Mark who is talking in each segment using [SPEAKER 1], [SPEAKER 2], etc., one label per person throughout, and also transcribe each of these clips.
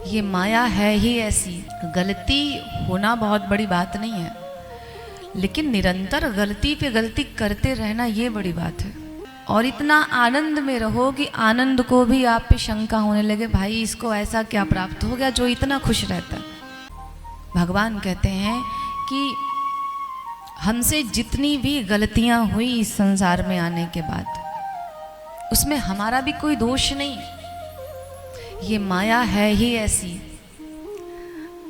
[SPEAKER 1] ये माया है ही ऐसी। गलती होना बहुत बड़ी बात नहीं है, लेकिन निरंतर गलती पे गलती करते रहना ये बड़ी बात है। और इतना आनंद में रहो कि आनंद को भी आप पे शंका होने लगे, भाई इसको ऐसा क्या प्राप्त हो गया जो इतना खुश रहता है। भगवान कहते हैं कि हमसे जितनी भी गलतियां हुई इस संसार में आने के बाद, उसमें हमारा भी कोई दोष नहीं। ये माया है ही ऐसी,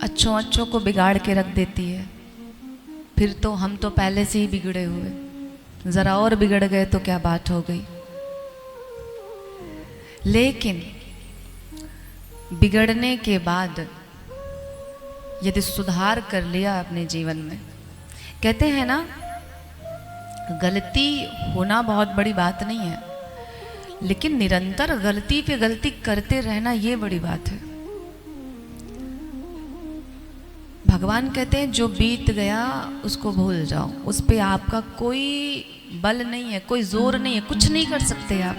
[SPEAKER 1] अच्छों को बिगाड़ के रख देती है। फिर तो हम तो पहले से ही बिगड़े हुए, जरा और बिगड़ गए तो क्या बात हो गई। लेकिन बिगड़ने के बाद यदि सुधार कर लिया अपने जीवन में, कहते हैं ना, गलती होना बहुत बड़ी बात नहीं है, लेकिन निरंतर गलती पे गलती करते रहना ये बड़ी बात है। भगवान कहते हैं जो बीत गया उसको भूल जाओ, उस पे आपका कोई बल नहीं है, कोई जोर नहीं है, कुछ नहीं कर सकते आप,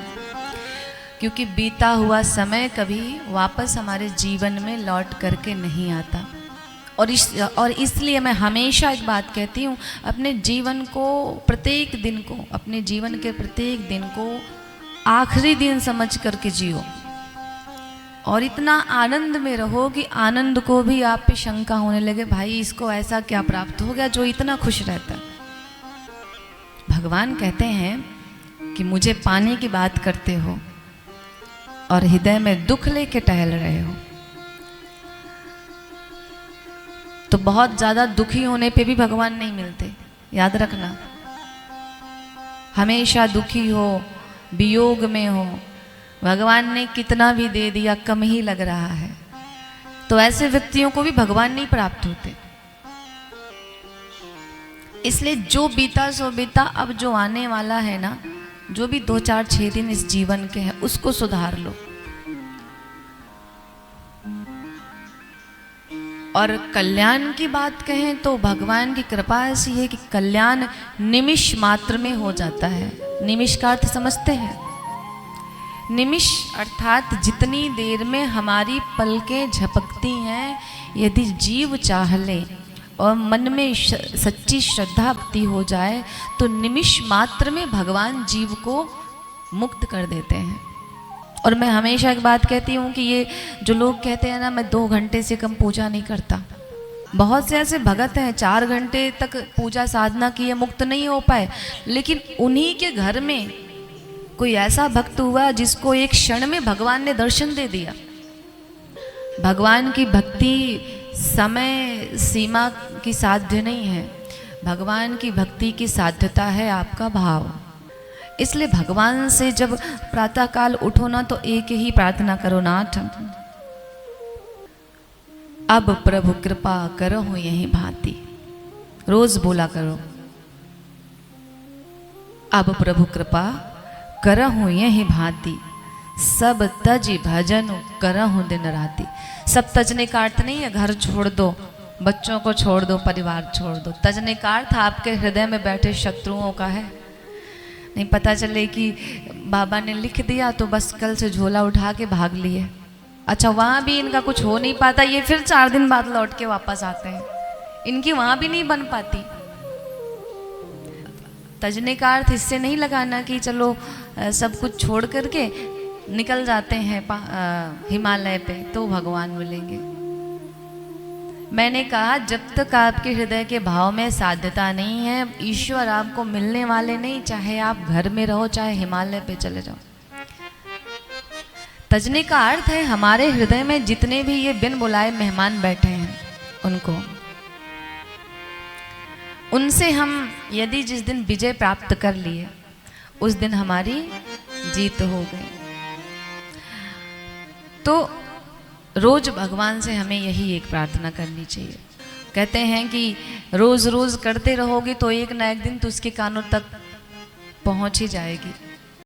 [SPEAKER 1] क्योंकि बीता हुआ समय कभी वापस हमारे जीवन में लौट करके नहीं आता। और इसलिए मैं हमेशा एक बात कहती हूँ, अपने जीवन को, प्रत्येक दिन को, अपने जीवन के प्रत्येक दिन को आखिरी दिन समझ करके जियो, और इतना आनंद में रहो कि आनंद को भी आप पे शंका होने लगे, भाई इसको ऐसा क्या प्राप्त हो गया जो इतना खुश रहता है। भगवान कहते हैं कि मुझे पाने की बात करते हो और हृदय में दुख लेके टहल रहे हो, तो बहुत ज्यादा दुखी होने पे भी भगवान नहीं मिलते, याद रखना। हमेशा दुखी हो, वियोग में हो, भगवान ने कितना भी दे दिया कम ही लग रहा है, तो ऐसे व्यक्तियों को भी भगवान नहीं प्राप्त होते। इसलिए जो बीता सो बीता, अब जो आने वाला है ना, जो भी 2 4 6 दिन इस जीवन के हैं, उसको सुधार लो। और कल्याण की बात कहें तो भगवान की कृपा ऐसी है कि कल्याण निमिष मात्र में हो जाता है। निमिष का अर्थ समझते हैं? निमिष अर्थात जितनी देर में हमारी पलकें झपकती हैं, यदि जीव चाह ले और मन में सच्ची श्रद्धा भक्ति हो जाए, तो निमिष मात्र में भगवान जीव को मुक्त कर देते हैं। और मैं हमेशा एक बात कहती हूँ कि ये जो लोग कहते हैं ना, मैं 2 घंटे से कम पूजा नहीं करता, बहुत से ऐसे भगत हैं 4 घंटे तक पूजा साधना किए, मुक्त नहीं हो पाए। लेकिन उन्हीं के घर में कोई ऐसा भक्त हुआ जिसको एक क्षण में भगवान ने दर्शन दे दिया। भगवान की भक्ति समय सीमा की साध्य नहीं है, भगवान की भक्ति की साध्यता है आपका भाव। इसलिए भगवान से जब प्रातःकाल उठो ना, तो एक ही प्रार्थना करो, नाथ अब प्रभु कृपा करो यही भांति। रोज बोला करो, अब प्रभु कृपा करहूँ यही भांति, सब तज भजन करहूँ दिन राति। सब तजने का अर्थ नहीं है घर छोड़ दो, बच्चों को छोड़ दो, परिवार छोड़ दो। तजने का अर्थ आपके हृदय में बैठे शत्रुओं का है। नहीं पता चले कि बाबा ने लिख दिया तो बस कल से झोला उठा के भाग लिए। अच्छा, वहाँ भी इनका कुछ हो नहीं पाता, ये फिर 4 दिन बाद लौट के वापस आते हैं, इनकी वहाँ भी नहीं बन पाती। तजने का अर्थ इससे नहीं लगाना कि चलो सब कुछ छोड़ करके निकल जाते हैं हिमालय पे तो भगवान मिलेंगे। मैंने कहा जब तक आपके हृदय के भाव में साध्यता नहीं है, ईश्वर आपको मिलने वाले नहीं, चाहे आप घर में रहो चाहे हिमालय पे चले जाओ। तजने का अर्थ है हमारे हृदय में जितने भी ये बिन बुलाए मेहमान बैठे हैं, उनसे हम यदि जिस दिन विजय प्राप्त कर लिए, उस दिन हमारी जीत हो गई। तो रोज भगवान से हमें यही एक प्रार्थना करनी चाहिए। कहते हैं कि रोज रोज करते रहोगे तो एक ना एक दिन तो उसके कानों तक पहुंच ही जाएगी।